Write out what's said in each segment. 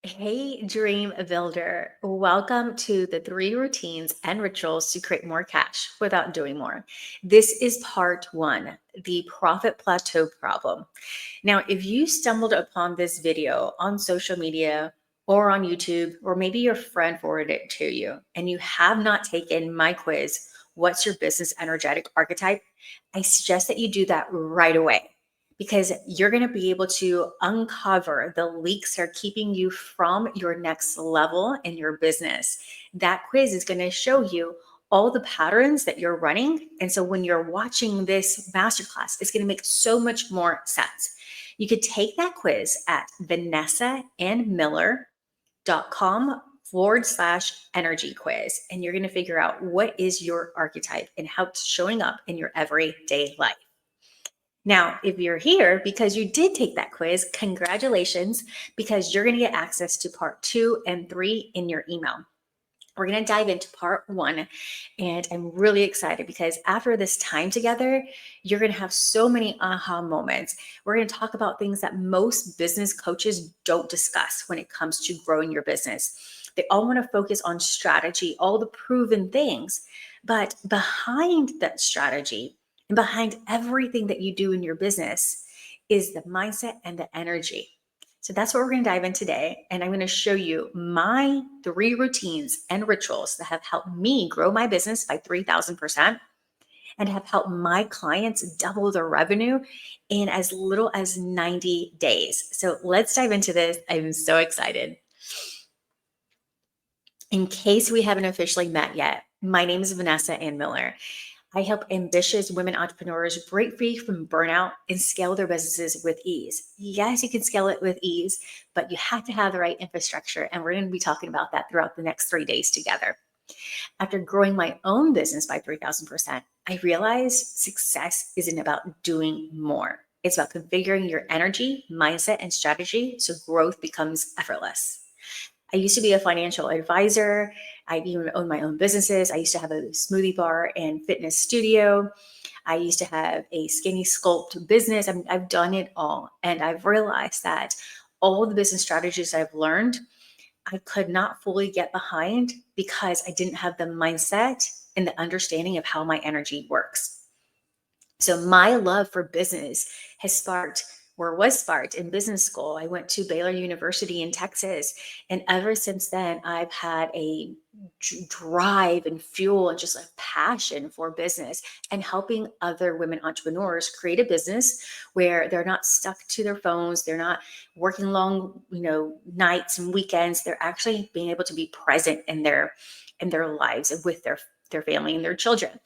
Hey, dream builder. Welcome to the three routines and rituals to create more cash without doing more. This is part one, the profit plateau problem. Now, if you stumbled upon this video on social media or on YouTube, or maybe your friend forwarded it to you, and you have not taken my quiz, What's Your Business Energetic Archetype? I suggest that you do that right away because you're going to be able to uncover the leaks that are keeping you from your next level in your business. That quiz is going to show you all the patterns that you're running. And so when you're watching this masterclass, it's going to make so much more sense. You could take that quiz at vanessaandmiller.com/energy quiz, and you're going to figure out what is your archetype and how it's showing up in your everyday life. Now, if you're here because you did take that quiz, congratulations, because you're going to get access to part 2 and 3 in your email. We're going to dive into part 1, and I'm really excited because after this time together, you're going to have so many aha moments. We're going to talk about things that most business coaches don't discuss when it comes to growing your business. They all want to focus on strategy, all the proven things, but behind that strategy and behind everything that you do in your business is the mindset and the energy. So that's what we're going to dive in today. And I'm going to show you my 3 routines and rituals that have helped me grow my business by 3,000% and have helped my clients double their revenue in as little as 90 days. So let's dive into this. I'm so excited. In case we haven't officially met yet, my name is Vanessa Ann Miller. I help ambitious women entrepreneurs break free from burnout and scale their businesses with ease. Yes, you can scale it with ease, but you have to have the right infrastructure. And we're going to be talking about that throughout the next 3 days together. After growing my own business by 3,000%, I realized success isn't about doing more. It's about configuring your energy, mindset, and strategy so growth becomes effortless. I used to be a financial advisor. I even owned my own businesses. I used to have a smoothie bar and fitness studio. I used to have a skinny sculpt business. I've done it all. And I've realized that all the business strategies I've learned, I could not fully get behind because I didn't have the mindset and the understanding of how my energy works. So my love for business has sparked or was sparked in business school. I went to Baylor University in Texas. And ever since then, I've had a drive and fuel and just a passion for business and helping other women entrepreneurs create a business where they're not stuck to their phones. They're not working long, nights and weekends. They're actually being able to be present in their lives with their family and their children.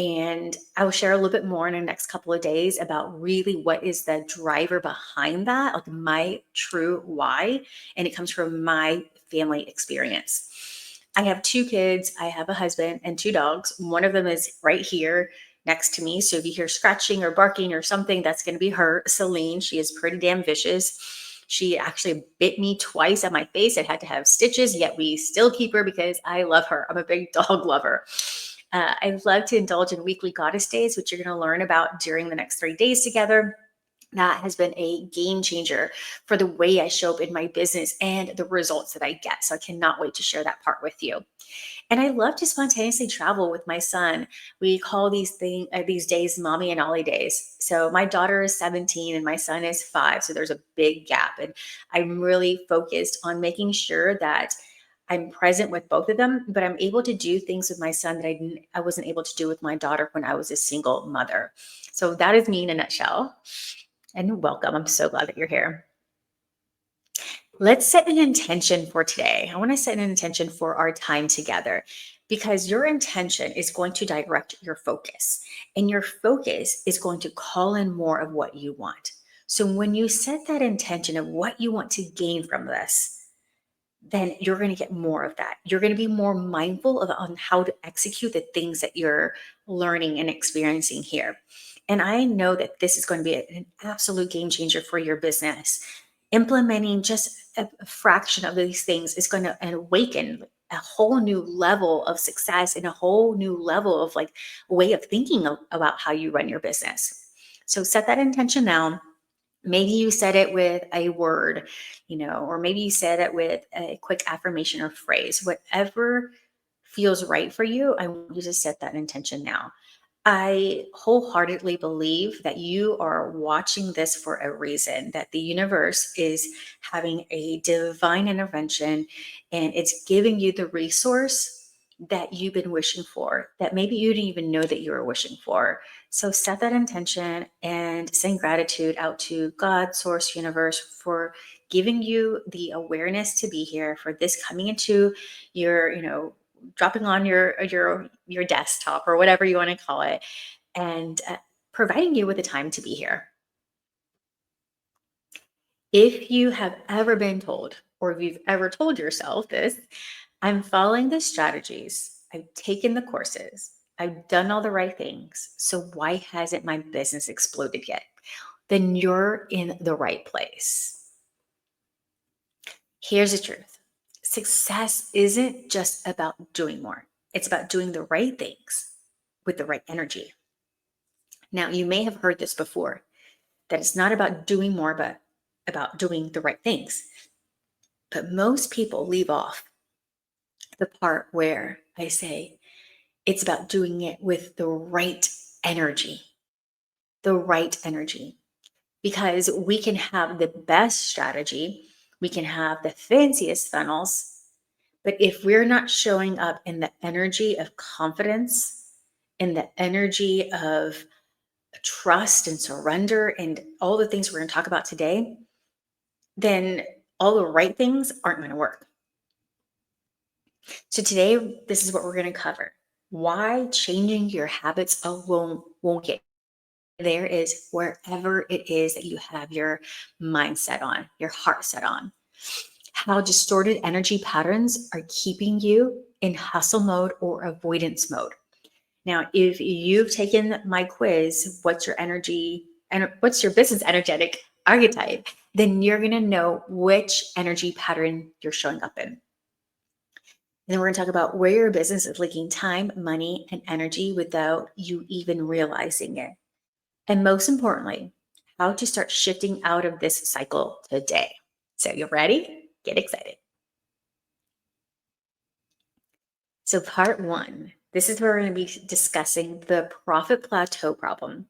And I will share a little bit more in the next couple of days about really what is the driver behind that, like my true why. And it comes from my family experience. I have 2 kids. I have a husband and 2 dogs. One of them is right here next to me. So if you hear scratching or barking or something, that's going to be her, Celine. She is pretty damn vicious. She actually bit me twice on my face. I had to have stitches, yet we still keep her because I love her. I'm a big dog lover. I love to indulge in weekly goddess days, which you're going to learn about during the next 3 days together. That has been a game changer for the way I show up in my business and the results that I get. So I cannot wait to share that part with you. And I love to spontaneously travel with my son. We call these days mommy and ollie days. So my daughter is 17 and my son is 5. So there's a big gap. And I'm really focused on making sure that I'm present with both of them, but I'm able to do things with my son that I wasn't able to do with my daughter when I was a single mother. So that is me in a nutshell. And welcome. I'm so glad that you're here. Let's set an intention for today. I want to set an intention for our time together because your intention is going to direct your focus, and your focus is going to call in more of what you want. So when you set that intention of what you want to gain from this, then you're going to get more of that. You're going to be more mindful on how to execute the things that you're learning and experiencing here. And I know that this is going to be an absolute game changer for your business. Implementing just a fraction of these things is going to awaken a whole new level of success and a whole new level of way of thinking about how you run your business. So set that intention now. Maybe you said it with a word, or maybe you said it with a quick affirmation or phrase. Whatever feels right for you, I want you to set that intention now. I wholeheartedly believe that you are watching this for a reason, that the universe is having a divine intervention and it's giving you the resource that you've been wishing for, that maybe you didn't even know that you were wishing for. So set that intention and send gratitude out to God, source, universe for giving you the awareness to be here, for this coming into your, dropping on your desktop or whatever you want to call it, and providing you with the time to be here. If you have ever been told, or if you've ever told yourself this, I'm following the strategies, I've taken the courses, I've done all the right things, so why hasn't my business exploded yet? Then you're in the right place. Here's the truth: success isn't just about doing more, it's about doing the right things with the right energy. Now, you may have heard this before, that it's not about doing more, but about doing the right things. But most people leave off the part where I say it's about doing it with the right energy, the right energy. Because we can have the best strategy, we can have the fanciest funnels, but if we're not showing up in the energy of confidence, in the energy of trust and surrender and all the things we're going to talk about today, then all the right things aren't going to work. So today, this is what we're going to cover: why changing your habits alone won't get there is wherever it is that you have your mindset on, your heart set on. How distorted energy patterns are keeping you in hustle mode or avoidance mode. Now, if you've taken my quiz, what's your energy and what's your business energetic archetype, then you're going to know which energy pattern you're showing up in. And then we're going to talk about where your business is leaking time, money, and energy without you even realizing it. And most importantly, how to start shifting out of this cycle today. So, you ready? Get excited. So, part one, this is where we're going to be discussing the profit plateau problem.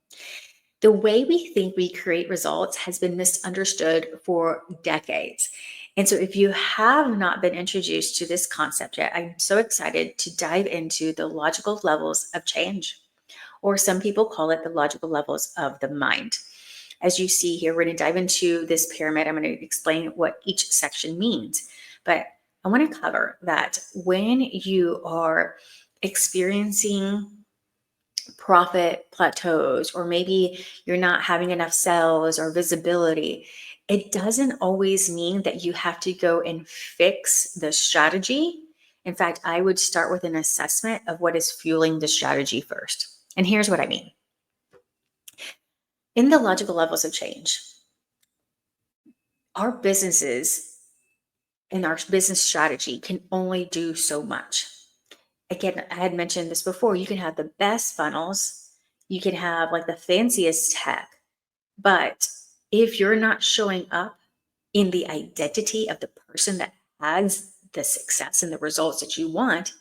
The way we think we create results has been misunderstood for decades. And so, if you have not been introduced to this concept yet, I'm so excited to dive into the logical levels of change, or some people call it the logical levels of the mind. As you see here, we're going to dive into this pyramid. I'm going to explain what each section means. But I want to cover that when you are experiencing profit plateaus, or maybe you're not having enough sales or visibility, it doesn't always mean that you have to go and fix the strategy. In fact, I would start with an assessment of what is fueling the strategy first. And here's what I mean. In the logical levels of change, our businesses and our business strategy can only do so much. Again, I had mentioned this before. You can have the best funnels, you can have like the fanciest tech, but if you're not showing up in the identity of the person that has the success and the results that you want,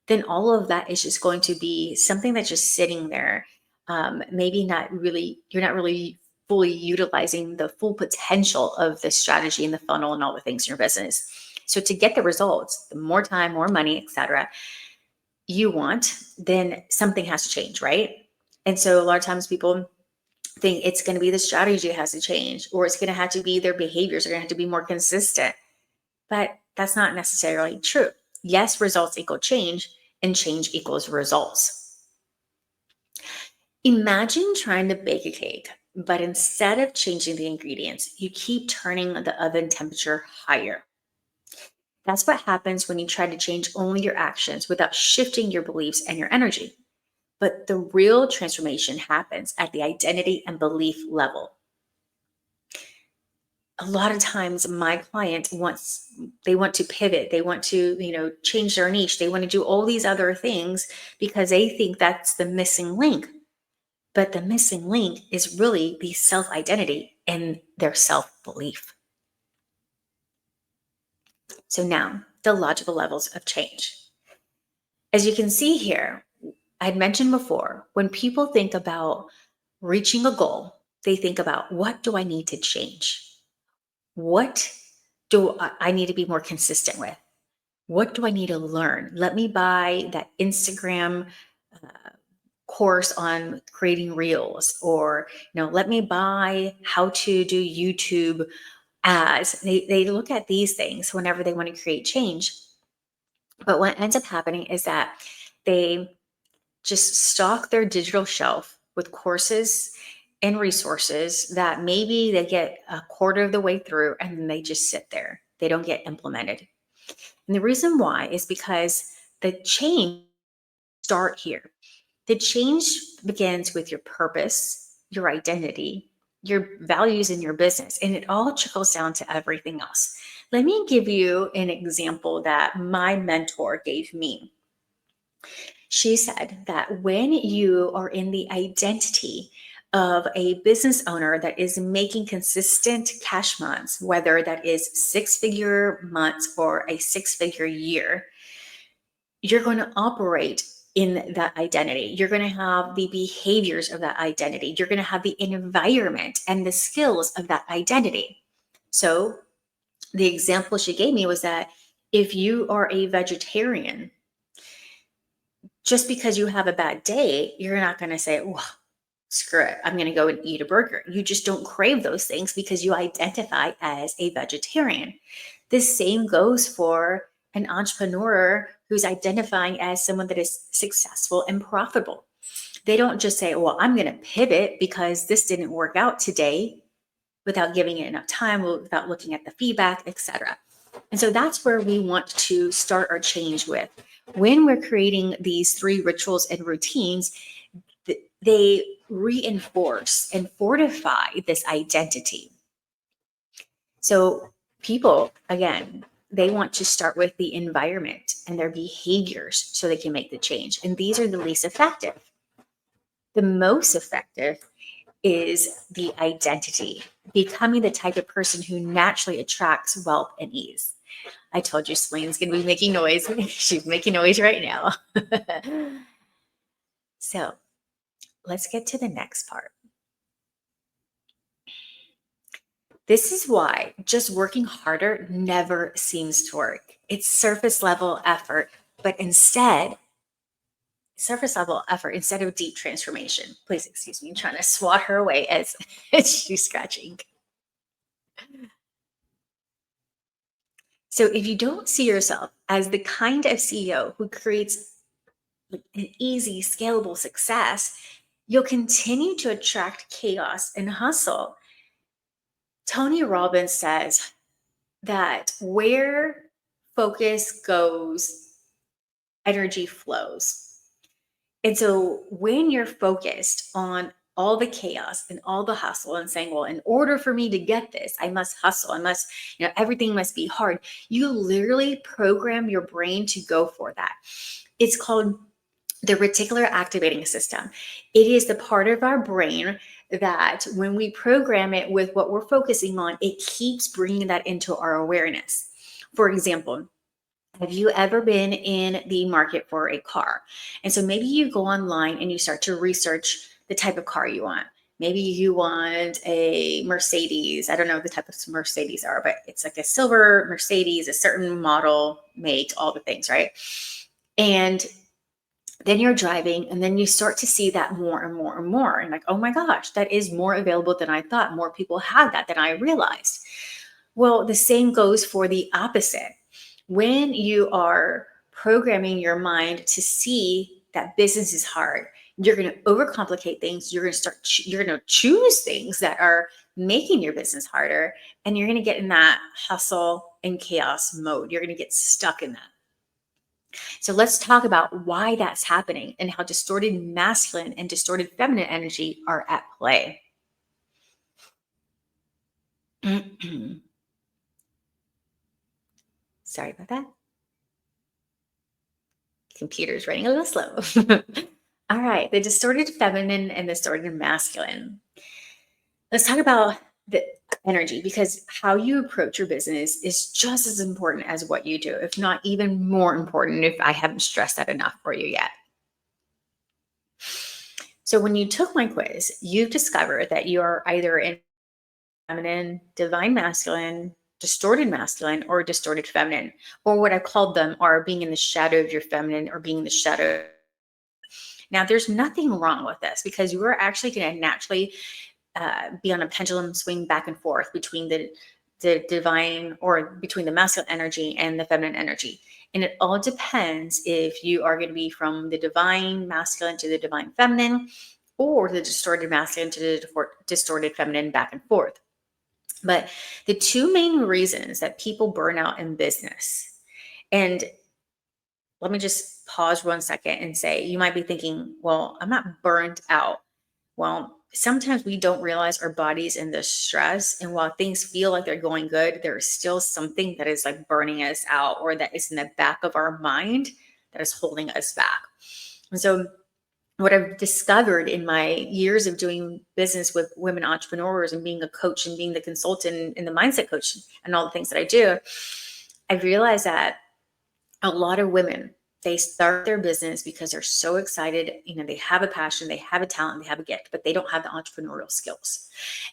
then all of that is just going to be something that's just sitting there. Maybe not really, you're not really fully utilizing the full potential of the strategy and the funnel and all the things in your business. So to get the results, the more time, more money, etc., you want, then something has to change, right? And so a lot of times people think it's going to be the strategy that has to change, or it's going to have to be their behaviors are going to have to be more consistent. But that's not necessarily true. Yes, results equal change, and change equals results. Imagine trying to bake a cake, but instead of changing the ingredients, you keep turning the oven temperature higher. That's what happens when you try to change only your actions without shifting your beliefs and your energy. But the real transformation happens at the identity and belief level. A lot of times my client they want to pivot, they want to, change their niche, they want to do all these other things because they think that's the missing link. But the missing link is really the self identity and their self belief. So now, the logical levels of change. As you can see here, I'd mentioned before, when people think about reaching a goal, they think about, what do I need to change? What do I need to be more consistent with? What do I need to learn? Let me buy that Instagram uh, course on creating reels, or let me buy how to do YouTube ads. They look at these things whenever they want to create change. But what ends up happening is that they just stock their digital shelf with courses and resources that maybe they get a quarter of the way through and then they just sit there. They don't get implemented. And the reason why is because the change start here. The change begins with your purpose, your identity, your values in your business, and it all trickles down to everything else. Let me give you an example that my mentor gave me. She said that when you are in the identity of a business owner that is making consistent cash months, whether that is 6-figure months or a 6-figure year, you're going to operate in that identity. You're going to have the behaviors of that identity. You're going to have the environment and the skills of that identity. So, the example she gave me was that if you are a vegetarian, just because you have a bad day, you're not going to say, well, screw it, I'm going to go and eat a burger. You just don't crave those things because you identify as a vegetarian. The same goes for an entrepreneur who's identifying as someone that is successful and profitable. They don't just say, well, I'm going to pivot because this didn't work out today, without giving it enough time, without looking at the feedback, etc. And so that's where we want to start our change with. When we're creating these 3 rituals and routines, they reinforce and fortify this identity. So people, again, they want to start with the environment and their behaviors so they can make the change. And these are the least effective. The most effective is the identity, becoming the type of person who naturally attracts wealth and ease. I told you Celine's going to be making noise. She's making noise right now. So let's get to the next part. This is why just working harder never seems to work. It's surface level effort, but instead of deep transformation. Please excuse me, I'm trying to swat her away as she's scratching. So if you don't see yourself as the kind of CEO who creates an easy, scalable success, you'll continue to attract chaos and hustle. Tony Robbins says that where focus goes, energy flows. And so when you're focused on all the chaos and all the hustle and saying, well, in order for me to get this, I must hustle. I must, everything must be hard. You literally program your brain to go for that. It's called the reticular activating system. It is the part of our brain that when we program it with what we're focusing on, it keeps bringing that into our awareness. For example, have you ever been in the market for a car? And so maybe you go online and you start to research the type of car you want. Maybe you want a Mercedes. I don't know what the type of Mercedes are, but it's like a silver Mercedes, a certain model, make, all the things, right? And then you're driving and then you start to see that more and more and more. And like, oh my gosh, that is more available than I thought. More people have that than I realized. Well, the same goes for the opposite. When you are programming your mind to see that business is hard, you're going to overcomplicate things. You're going to choose things that are making your business harder. And you're going to get in that hustle and chaos mode. You're going to get stuck in that. So let's talk about why that's happening and how distorted masculine and distorted feminine energy are at play. Sorry about that. Computer's running a little slow. All right, the distorted feminine and the distorted masculine. Let's talk about the energy, because how you approach your business is just as important as what you do, if not even more important, if I haven't stressed that enough for you yet. So, when you took my quiz, you've discovered that you are either in feminine, divine masculine, distorted masculine, or distorted feminine, or what I called them are being in the shadow of your feminine or being in the shadow. Now, there's nothing wrong with this because you are actually going to naturally be on a pendulum swing back and forth between the divine, or between the masculine energy and the feminine energy. And it all depends if you are going to be from the divine masculine to the divine feminine, or the distorted masculine to the distorted feminine, back and forth. But the two main reasons that people burn out in business, and let me just pause 1 second and say, you might be thinking, well, I'm not burnt out. Well, sometimes we don't realize our body's in the stress. And while things feel like they're going good, there's still something that is like burning us out, or that is in the back of our mind that is holding us back. And so, what I've discovered in my years of doing business with women entrepreneurs and being a coach and being the consultant and the mindset coach and all the things that I do, I've realized that a lot of women, they start their business because they're so excited. They have a passion, they have a talent, they have a gift, but they don't have the entrepreneurial skills.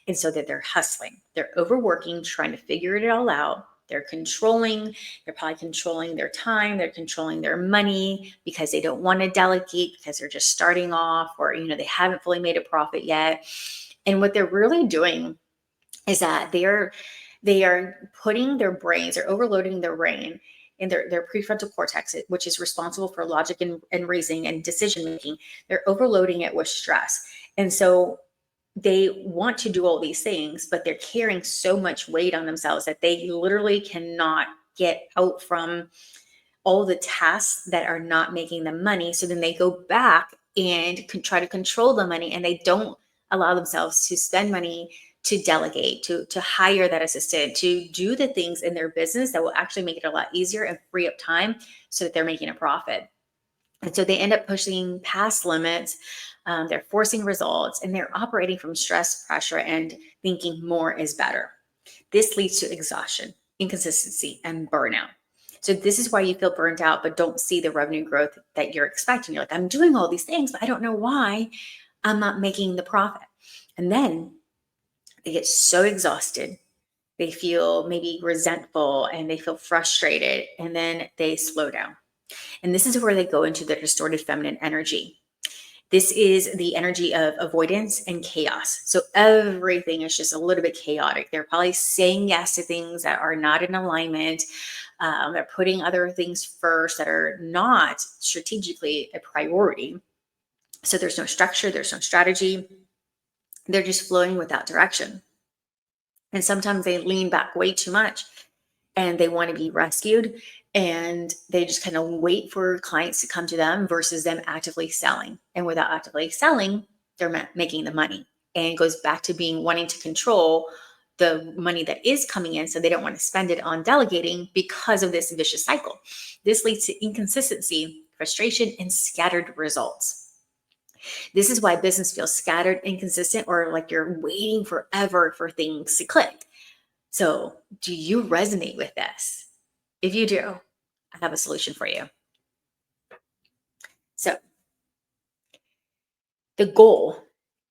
And so that they're hustling, they're overworking, trying to figure it all out. They're controlling, they're probably controlling their time, they're controlling their money because they don't want to delegate, because they're just starting off, or they haven't fully made a profit yet. And what they're really doing is that they are putting their brains, they're overloading their brain in their prefrontal cortex, which is responsible for logic and reasoning and decision making. They're overloading it with stress. And so they want to do all these things, but they're carrying so much weight on themselves that they literally cannot get out from all the tasks that are not making them money. So then they go back and try to control the money, and they don't allow themselves to spend money, to delegate, to hire that assistant, to do the things in their business that will actually make it a lot easier and free up time so that they're making a profit. And so they end up pushing past limits. They're forcing results, and they're operating from stress, pressure, and thinking more is better. This leads to exhaustion, inconsistency, and burnout. So this is why you feel burnt out, but don't see the revenue growth that you're expecting. You're like, I'm doing all these things, but I don't know why I'm not making the profit. And then they get so exhausted. They feel maybe resentful and they feel frustrated, and then they slow down. And this is where they go into the distorted feminine energy. This is the energy of avoidance and chaos. So everything is just a little bit chaotic. They're probably saying yes to things that are not in alignment. They're putting other things first that are not strategically a priority. So there's no structure, there's no strategy. They're just flowing without direction. And sometimes they lean back way too much and they want to be rescued, and they just kind of wait for clients to come to them versus them actively selling. And without actively selling, they're making the money. And it goes back to being wanting to control the money that is coming in. So they don't want to spend it on delegating because of this vicious cycle. This leads to inconsistency, frustration, and scattered results. This is why business feels scattered, inconsistent, or like you're waiting forever for things to click. So, do you resonate with this? If you do, I have a solution for you. So, the goal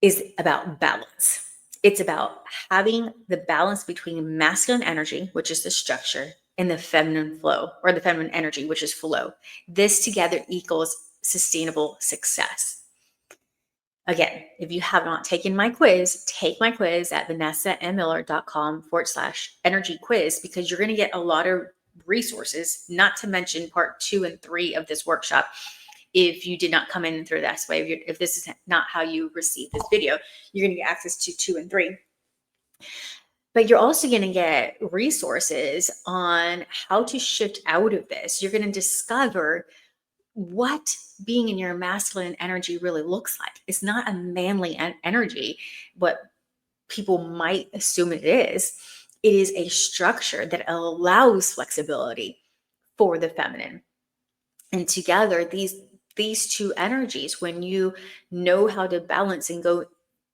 is about balance. It's about having the balance between masculine energy, which is the structure, and the feminine flow, or the feminine energy, which is flow. This together equals sustainable success. Again, if you have not taken my quiz, take my quiz at vanessaandmiller.com/energy quiz, because you're going to get a lot of resources, not to mention part 2 and 3 of this workshop. If you did not come in through this way, if this is not how you receive this video, you're going to get access to 2 and 3. But you're also going to get resources on how to shift out of this. You're going to discover what being in your masculine energy really looks like. It's not a manly energy, what people might assume it is. It is a structure that allows flexibility for the feminine. And together, these these two energies, when you know how to balance and go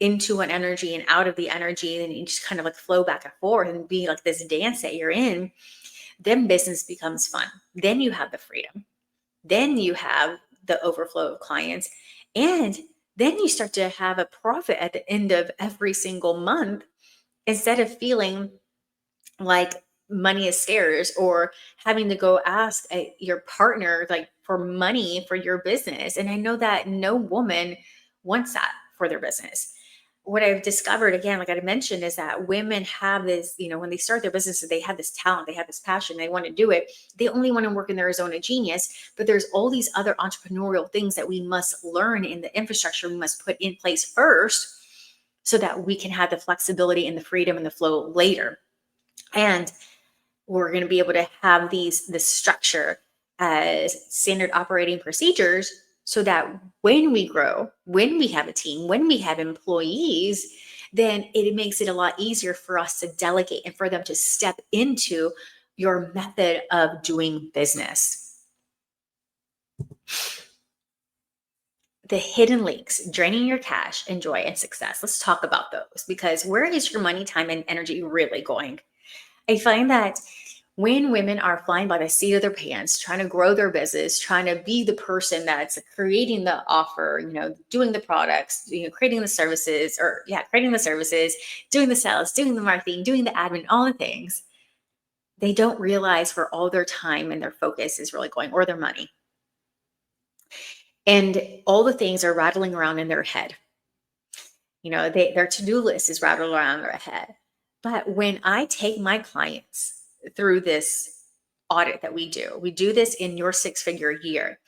into an energy and out of the energy, and you just kind of like flow back and forth and be like this dance that you're in, then business becomes fun. Then you have the freedom. Then you have the overflow of clients. And then you start to have a profit at the end of every single month instead of feeling like money is scarce or having to go ask your partner like for money for your business. And I know that no woman wants that for their business. What I've discovered, again, like I mentioned, is that women have this, when they start their businesses, they have this talent, they have this passion, they want to do it. They only want to work in their zone of genius, but there's all these other entrepreneurial things that we must learn in the infrastructure we must put in place first so that we can have the flexibility and the freedom and the flow later. And we're going to be able to have this structure as standard operating procedures so that when we grow, when we have a team, when we have employees, then it makes it a lot easier for us to delegate and for them to step into your method of doing business. The hidden leaks, draining your cash and joy and success. Let's talk about those, because where is your money, time, and energy really going? I find that when women are flying by the seat of their pants, trying to grow their business, trying to be the person that's creating the offer, doing the products, creating the services, doing the sales, doing the marketing, doing the admin, all the things, they don't realize where all their time and their focus is really going, or their money. And all the things are rattling around in their head. Their to-do list is rattling around their head. But when I take my clients through this audit that we do this in your 6-figure year.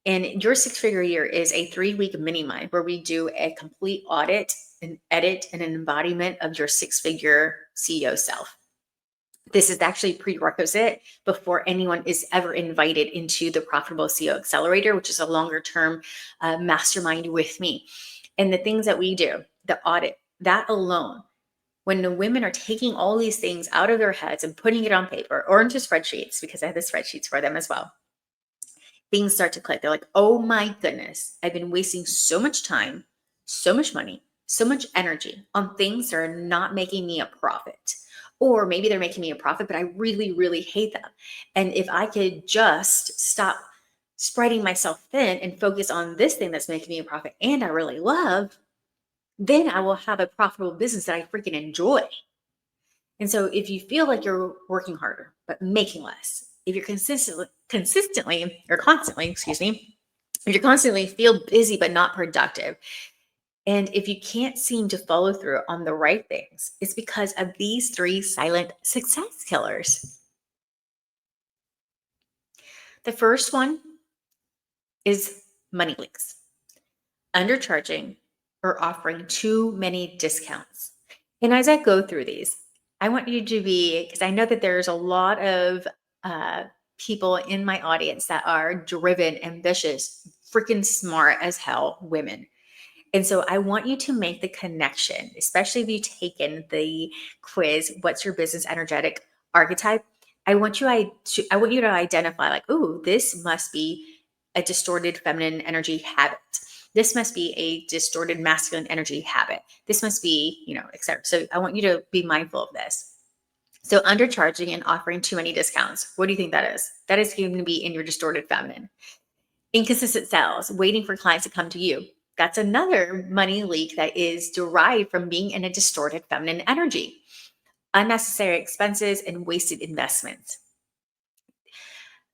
And your 6-figure year is a 3-week mini mind where we do a complete audit, an edit, and an embodiment of your 6-figure CEO self. This is actually prerequisite before anyone is ever invited into the Profitable CEO Accelerator, which is a longer term mastermind with me. And the things that we do, the audit, that alone, when the women are taking all these things out of their heads and putting it on paper or into spreadsheets, because I have the spreadsheets for them as well, things start to click. They're like, oh my goodness, I've been wasting so much time, so much money, so much energy on things that are not making me a profit. Or maybe they're making me a profit, but I really, really hate them. And if I could just stop spreading myself thin and focus on this thing that's making me a profit and I really love, then I will have a profitable business that I freaking enjoy. And so if you feel like you're working harder, but making less, if you're constantly, if you constantly feel busy, but not productive, and if you can't seem to follow through on the right things, it's because of these 3 silent success killers. The first one is money leaks, undercharging, or offering too many discounts. And as I go through these, I want you to be, because I know that there's a lot of people in my audience that are driven, ambitious, freaking smart as hell women. And so I want you to make the connection, especially if you've taken the quiz, what's your business energetic archetype? I want you to identify like, ooh, this must be a distorted feminine energy habit. This must be a distorted masculine energy habit. This must be, et cetera. So I want you to be mindful of this. So undercharging and offering too many discounts. What do you think that is? That is going to be in your distorted feminine. Inconsistent sales, waiting for clients to come to you. That's another money leak that is derived from being in a distorted feminine energy. Unnecessary expenses and wasted investments.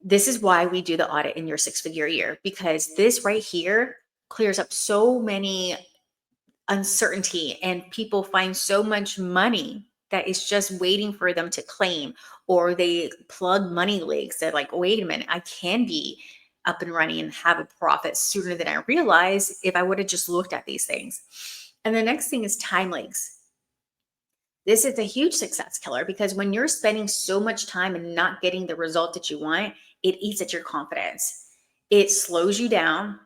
This is why we do the audit in your 6-figure year, because this right here clears up so many uncertainty, and people find so much money that is just waiting for them to claim, or they plug money leaks. They're like, wait a minute, I can be up and running and have a profit sooner than I realized if I would have just looked at these things. And the next thing is time leaks. This is a huge success killer, because when you're spending so much time and not getting the result that you want, it eats at your confidence. It slows you down,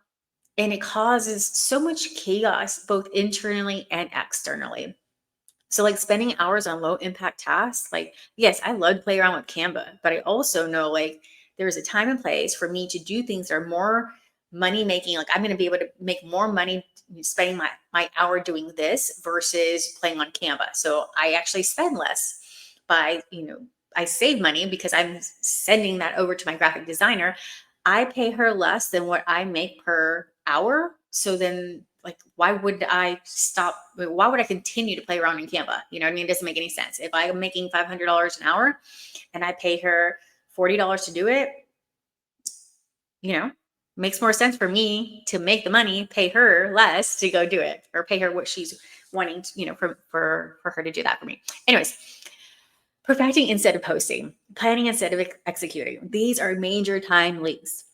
and it causes so much chaos, both internally and externally. So like spending hours on low impact tasks, like, yes, I love to play around with Canva, but I also know like there's a time and place for me to do things that are more money making, like I'm going to be able to make more money spending my hour doing this versus playing on Canva. So I actually spend less by, I save money because I'm sending that over to my graphic designer. I pay her less than what I make per hour. So then, like, why would I stop? Why would I continue to play around in Canva? You know what I mean? It doesn't make any sense. If I'm making $500 an hour and I pay her $40 to do it, makes more sense for me to make the money, pay her less to go do it, or pay her what she's wanting to, for her to do that for me. Anyways, perfecting instead of posting, planning instead of executing. These are major time leaks.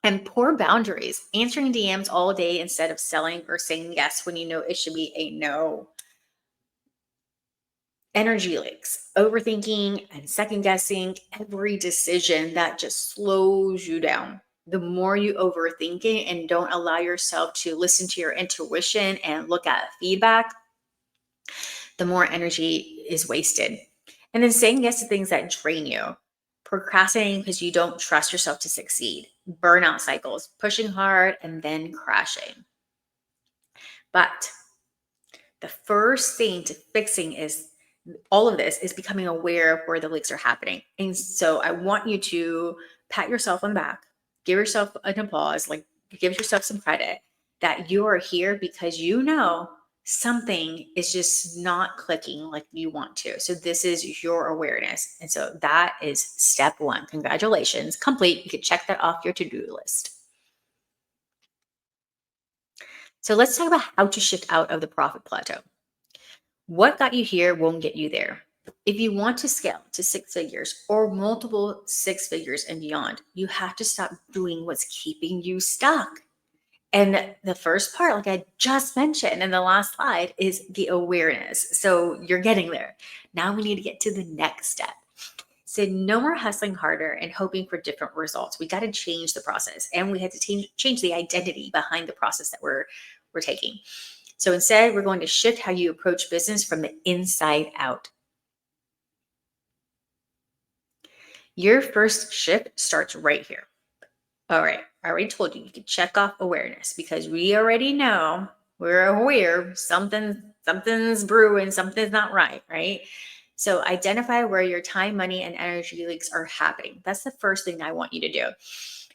And poor boundaries, answering DMs all day instead of selling or saying yes when you know it should be a no. Energy leaks, overthinking and second guessing every decision that just slows you down. The more you overthink it and don't allow yourself to listen to your intuition and look at feedback, the more energy is wasted. And then saying yes to things that drain you, procrastinating because you don't trust yourself to succeed, burnout cycles, pushing hard and then crashing. But the first thing to fixing is all of this is becoming aware of where the leaks are happening. And so I want you to pat yourself on the back, give yourself an applause, like give yourself some credit that you are here because you know something is just not clicking like you want to. So this is your awareness. And so that is step one. Congratulations, complete. You can check that off your to-do list. So let's talk about how to shift out of the profit plateau. What got you here won't get you there. If you want to scale to six figures or multiple six figures and beyond, you have to stop doing what's keeping you stuck. And the first part, like I just mentioned in the last slide, is the awareness. So you're getting there. Now we need to get to the next step. So no more hustling harder and hoping for different results. We got to change the process, and we had to change the identity behind the process that we're taking. So instead, we're going to shift how you approach business from the inside out. Your first shift starts right here. All right, I already told you, you can check off awareness because we already know, we're aware something's brewing, something's not right, right? So identify where your time, money, and energy leaks are happening. That's the first thing I want you to do.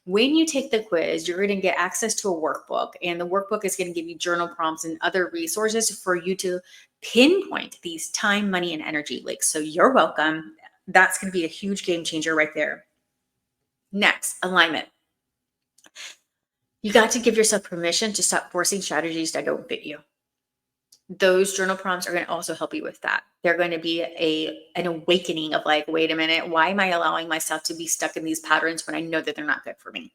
When you take the quiz, you're going to get access to a workbook, and the workbook is going to give you journal prompts and other resources for you to pinpoint these time, money, and energy leaks. So you're welcome. That's going to be a huge game changer right there. Next, alignment. You got to give yourself permission to stop forcing strategies that don't fit you. Those journal prompts are going to also help you with that. They're going to be an awakening of like, wait a minute, why am I allowing myself to be stuck in these patterns when I know that they're not good for me?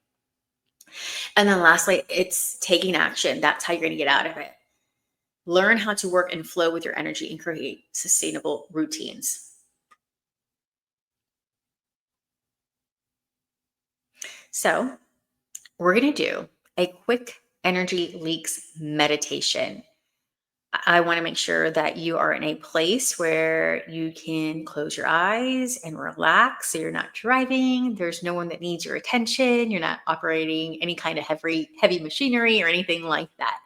And then lastly, it's taking action. That's how you're going to get out of it. Learn how to work and flow with your energy and create sustainable routines. So we're going to do a quick energy leaks meditation. I want to make sure that you are in a place where you can close your eyes and relax. So you're not driving. There's no one that needs your attention. You're not operating any kind of heavy machinery or anything like that.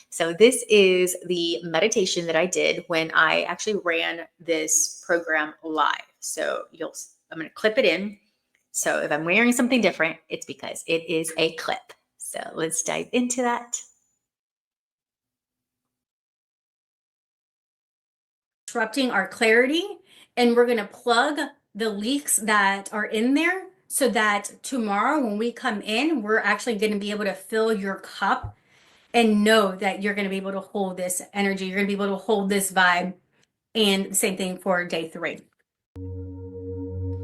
So this is the meditation that I did when I actually ran this program live. So I'm going to clip it in. So if I'm wearing something different, it's because it is a clip. So let's dive into that. Disrupting our clarity, and we're going to plug the leaks that are in there so that tomorrow when we come in, we're actually going to be able to fill your cup and know that you're going to be able to hold this energy. You're going to be able to hold this vibe. And same thing for day 3.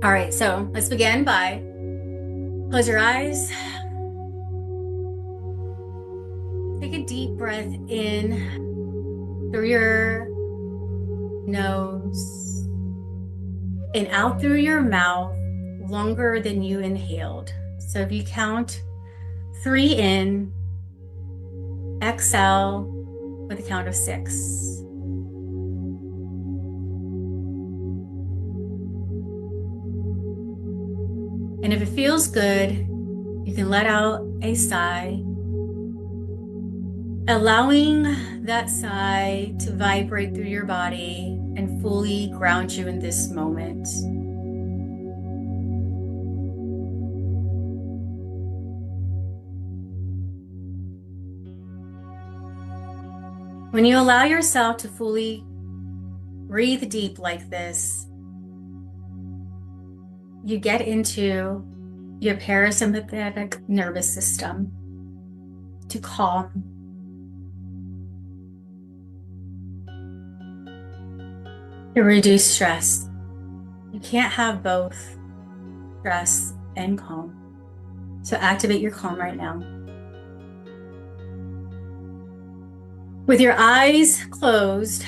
All right, so let's begin by close your eyes. Take a deep breath in through your nose and out through your mouth longer than you inhaled. So if you count 3 in, exhale with a count of 6. And if it feels good, You can let out a sigh, allowing that sigh to vibrate through your body and fully ground you in this moment. When you allow yourself to fully breathe deep like this, you get into your parasympathetic nervous system to calm. To reduce stress. You can't have both stress and calm. So activate your calm right now. With your eyes closed,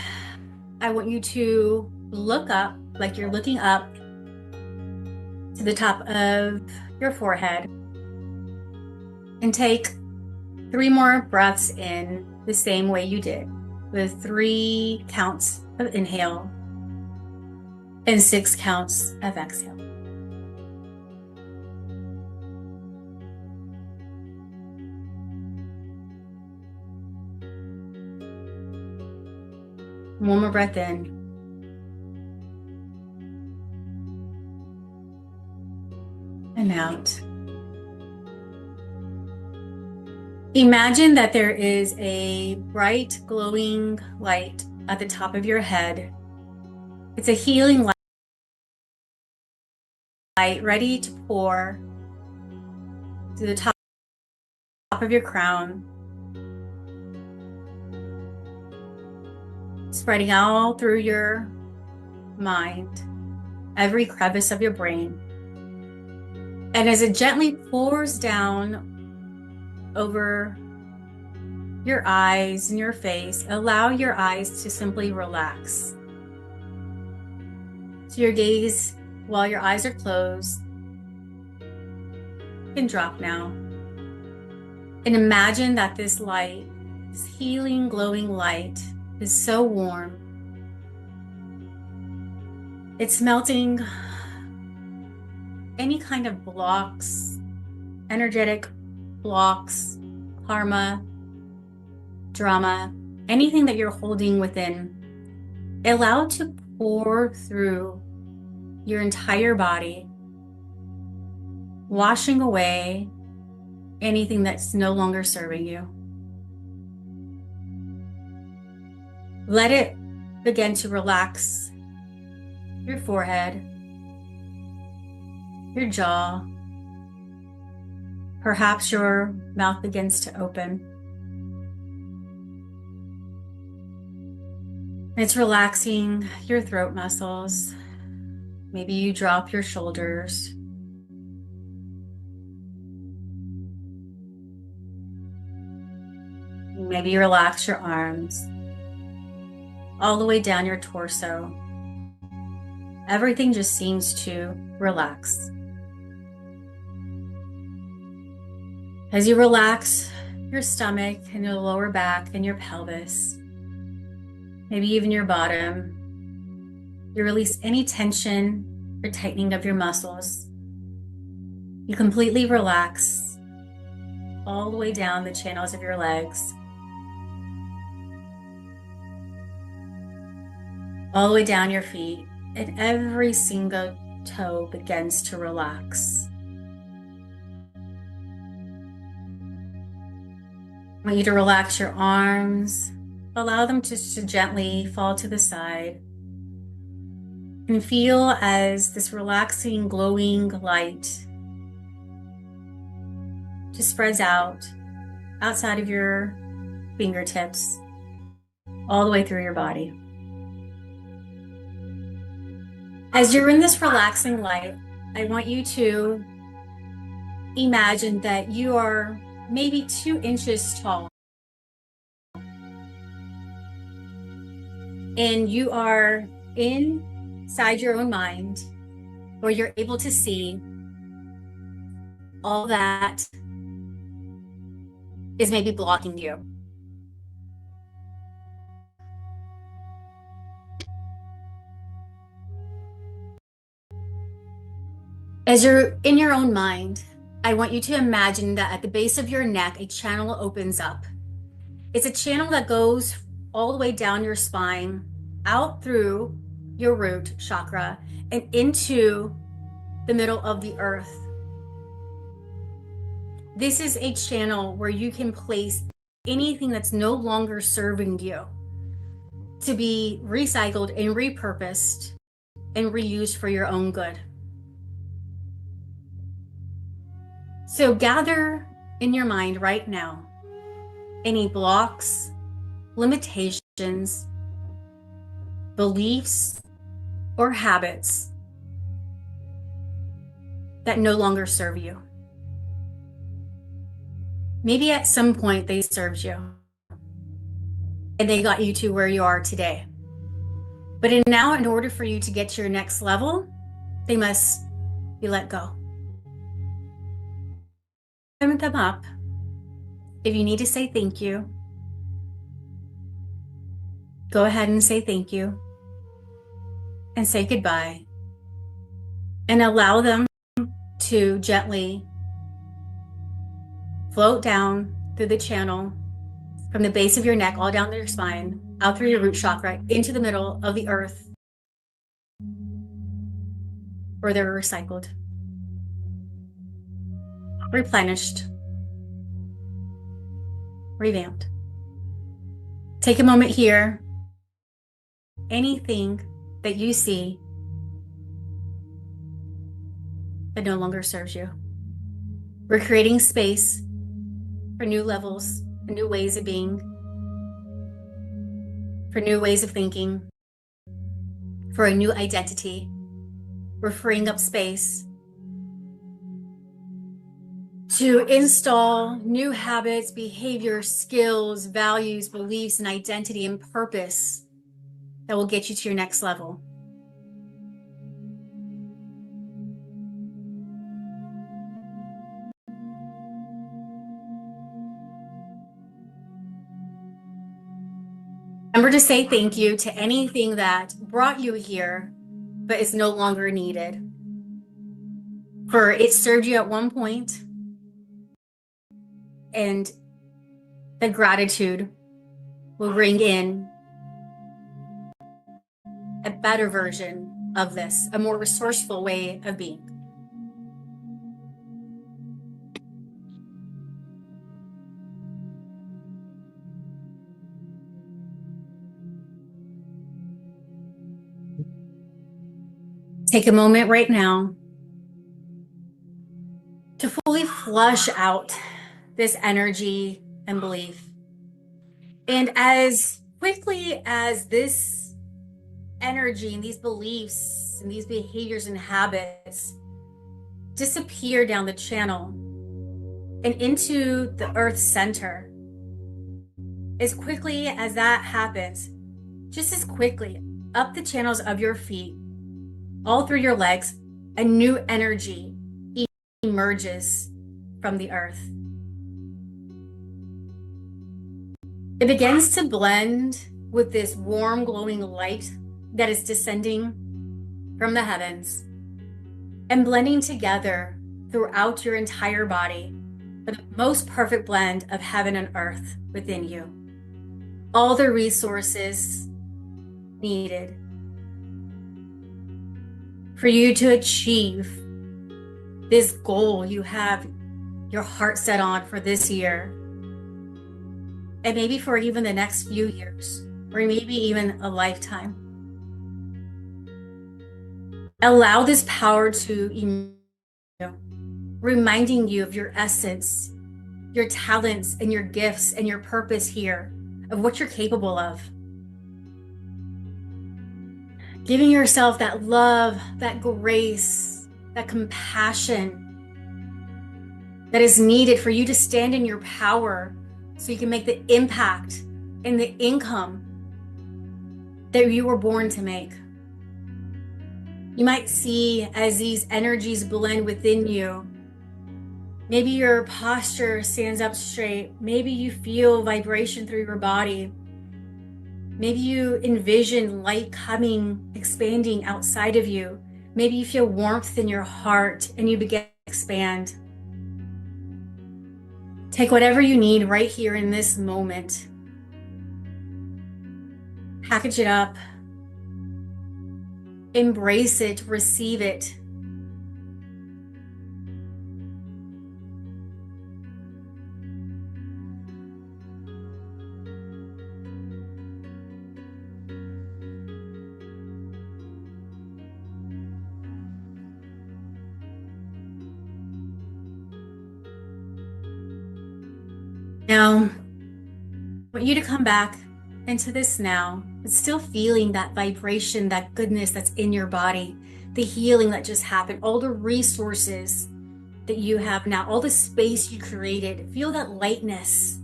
I want you to look up like you're looking up to the top of your forehead and take 3 more breaths in the same way you did, with 3 counts of inhale and 6 counts of exhale. One more breath in. And out. Imagine that there is a bright, glowing light at the top of your head. It's a healing light ready to pour to the top of your crown, spreading out through your mind, every crevice of your brain. And as it gently pours down over your eyes and your face, allow your eyes to simply relax. So your gaze, while your eyes are closed, can drop now. And imagine that this light, this healing, glowing light, is so warm. It's melting any kind of blocks, energetic blocks, karma, drama, anything that you're holding within. Allow it to pour through your entire body, washing away anything that's no longer serving you. Let it begin to relax your forehead, your jaw. Perhaps your mouth begins to open. It's relaxing your throat muscles. Maybe you drop your shoulders. Maybe you relax your arms all the way down your torso. Everything just seems to relax. As you relax your stomach and your lower back and your pelvis, maybe even your bottom, you release any tension or tightening of your muscles. You completely relax all the way down the channels of your legs, all the way down your feet, and every single toe begins to relax. I want you to relax your arms. Allow them to gently fall to the side. And feel as this relaxing, glowing light just spreads out outside of your fingertips, all the way through your body. As you're in this relaxing light, I want you to imagine that you are maybe 2 inches tall. And you are inside your own mind, where you're able to see all that is maybe blocking you. As you're in your own mind, I want you to imagine that at the base of your neck, a channel opens up. It's a channel that goes all the way down your spine, out through your root chakra, and into the middle of the earth. This is a channel where you can place anything that's no longer serving you to be recycled and repurposed and reused for your own good. So gather in your mind right now any blocks, limitations, beliefs, or habits that no longer serve you. Maybe at some point they served you and they got you to where you are today. But now, in order for you to get to your next level, they must be let go. Open them up. If you need to say thank you, go ahead and say thank you and say goodbye and allow them to gently float down through the channel from the base of your neck all down to your spine, out through your root chakra, into the middle of the earth, where they're recycled, replenished, revamped. Take a moment here. Anything that you see that no longer serves you. We're creating space for new levels, for new ways of being, for new ways of thinking, for a new identity. We're freeing up space to install new habits, behaviors, skills, values, beliefs, and identity and purpose that will get you to your next level. Remember to say thank you to anything that brought you here, but is no longer needed. For it served you at one point, and the gratitude will bring in a better version of this, a more resourceful way of being. Take a moment right now to fully flush out this energy and belief. And as quickly as this energy and these beliefs and these behaviors and habits disappear down the channel and into the earth's center, as quickly as that happens, just as quickly up the channels of your feet, all through your legs, a new energy emerges from the earth. It begins to blend with this warm, glowing light that is descending from the heavens and blending together throughout your entire body for the most perfect blend of heaven and earth within you. All the resources needed for you to achieve this goal you have your heart set on for this year, and maybe for even the next few years, or maybe even a lifetime. Allow this power to reminding you of your essence, your talents, and your gifts, and your purpose here, of what you're capable of. Giving yourself that love, that grace, that compassion that is needed for you to stand in your power so you can make the impact and the income that you were born to make. You might see as these energies blend within you, maybe your posture stands up straight. Maybe you feel vibration through your body. Maybe you envision light coming, expanding outside of you. Maybe you feel warmth in your heart and you begin to expand. Take whatever you need right here in this moment, package it up, embrace it, receive it. Now, I want you to come back into this now, but still feeling that vibration, that goodness that's in your body, the healing that just happened, all the resources that you have now, all the space you created. Feel that lightness,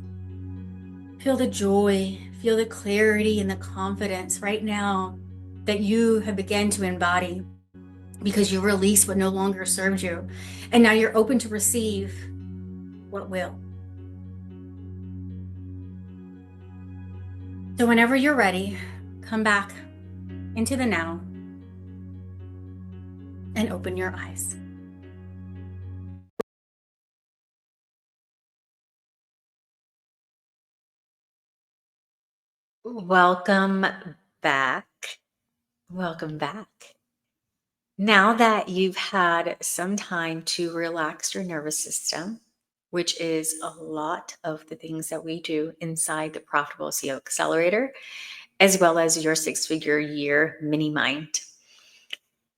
feel the joy, feel the clarity and the confidence right now that you have begun to embody because you released what no longer served you. And now you're open to receive what will. So whenever you're ready, come back into the now and open your eyes. Welcome back. Welcome back. Now that you've had some time to relax your nervous system, which is a lot of the things that we do inside the Profitable CEO Accelerator, as well as your 6-figure year mini mind.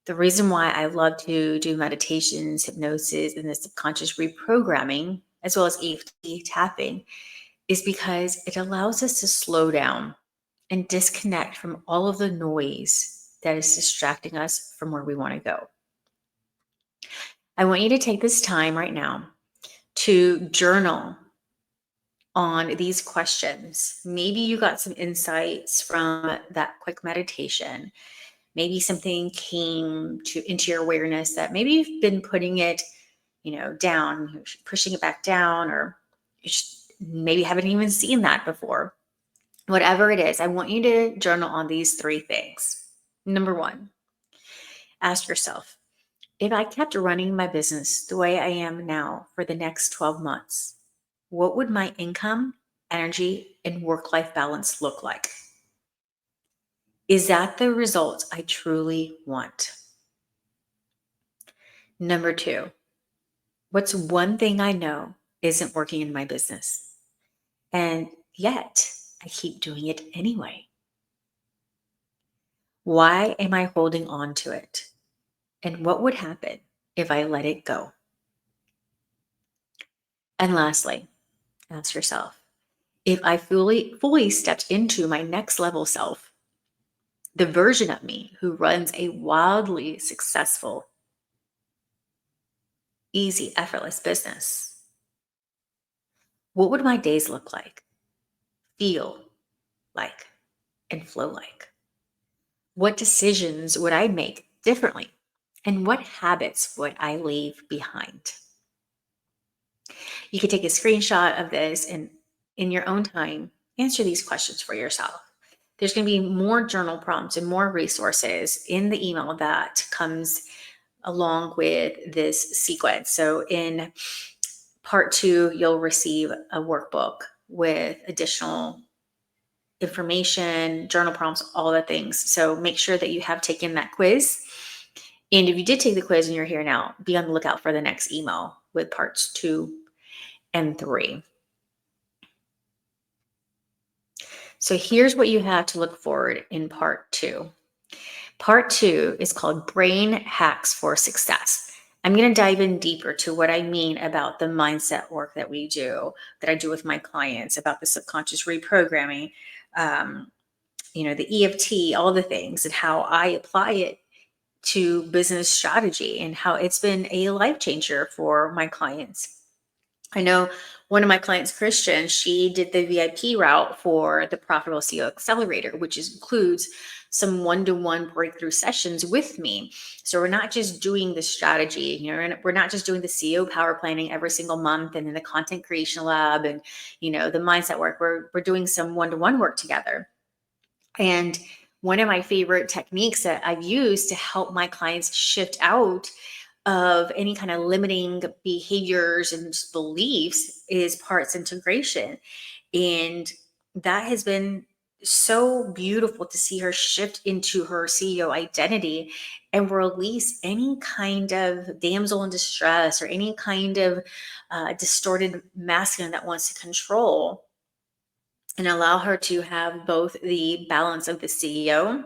The reason why I love to do meditations, hypnosis, and the subconscious reprogramming, as well as EFT tapping, is because it allows us to slow down and disconnect from all of the noise that is distracting us from where we want to go. I want you to take this time right now to journal on these questions. Maybe you got some insights from that quick meditation. Maybe something came into your awareness that maybe you've been putting it, down, pushing it back down, or you maybe haven't even seen that before. Whatever it is, I want you to journal on these 3 things. Number 1, ask yourself, if I kept running my business the way I am now for the next 12 months, what would my income, energy, and work-life balance look like? Is that the result I truly want? Number 2, what's one thing I know isn't working in my business, and yet I keep doing it anyway? Why am I holding on to it? And what would happen if I let it go? And lastly, ask yourself, if I fully stepped into my next level self, the version of me who runs a wildly successful, easy, effortless business, what would my days look like, feel like, and flow like? What decisions would I make differently? And what habits would I leave behind? You could take a screenshot of this and in your own time, answer these questions for yourself. There's going to be more journal prompts and more resources in the email that comes along with this sequence. So in part 2, you'll receive a workbook with additional information, journal prompts, all the things. So make sure that you have taken that quiz. And if you did take the quiz and you're here now, be on the lookout for the next email with parts 2 and 3. So here's what you have to look forward in part 2. Part 2 is called Brain Hacks for Success. I'm going to dive in deeper to what I mean about the mindset work that we do, that I do with my clients, about the subconscious reprogramming, the EFT, all the things, and how I apply it to business strategy and how it's been a life changer for my clients. I know one of my clients, Christian, she did the VIP route for the Profitable CEO Accelerator, which includes some one-to-one breakthrough sessions with me. So we're not just doing the strategy, we're not just doing the CEO power planning every single month and then the content creation lab and, the mindset work. We're doing some one-to-one work together. And one of my favorite techniques that I've used to help my clients shift out of any kind of limiting behaviors and just beliefs is parts integration. And that has been so beautiful to see her shift into her CEO identity and release any kind of damsel in distress or any kind of distorted masculine that wants to control, and allow her to have both the balance of the CEO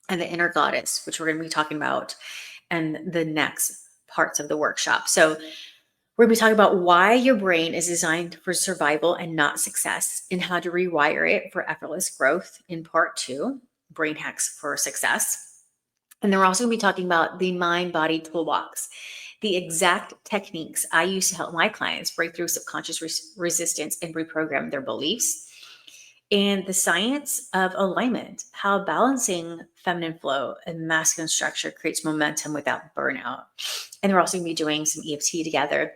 and the inner goddess, which we're going to be talking about in the next parts of the workshop. So we're going to be talking about why your brain is designed for survival and not success, and how to rewire it for effortless growth in part 2, brain hacks for success. And then we're also going to be talking about the mind body toolbox, the exact techniques I use to help my clients break through subconscious resistance and reprogram their beliefs, and the science of alignment, how balancing feminine flow and masculine structure creates momentum without burnout. And we're also going to be doing some EFT together,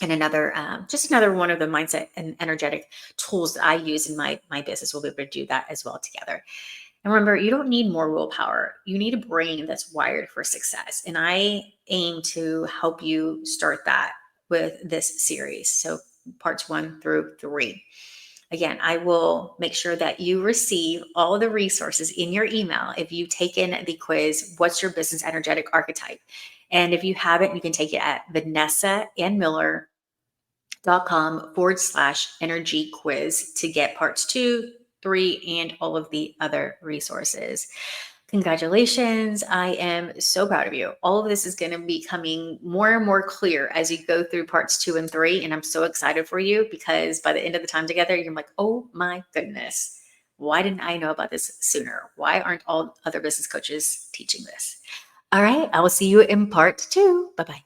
and another just another one of the mindset and energetic tools that I use in my business. We'll be able to do that as well together. And remember, you don't need more willpower. You need a brain that's wired for success. And I aim to help you start that with this series. So parts 1 through 3. Again, I will make sure that you receive all the resources in your email if you've taken the quiz, What's Your Business Energetic Archetype? And if you haven't, you can take it at vanessaandmiller.com/energy quiz to get parts 2, 3, and all of the other resources. Congratulations. I am so proud of you. All of this is going to be coming more and more clear as you go through parts 2 and 3. And I'm so excited for you, because by the end of the time together, you're like, oh my goodness, why didn't I know about this sooner? Why aren't all other business coaches teaching this? All right. I will see you in part 2. Bye-bye.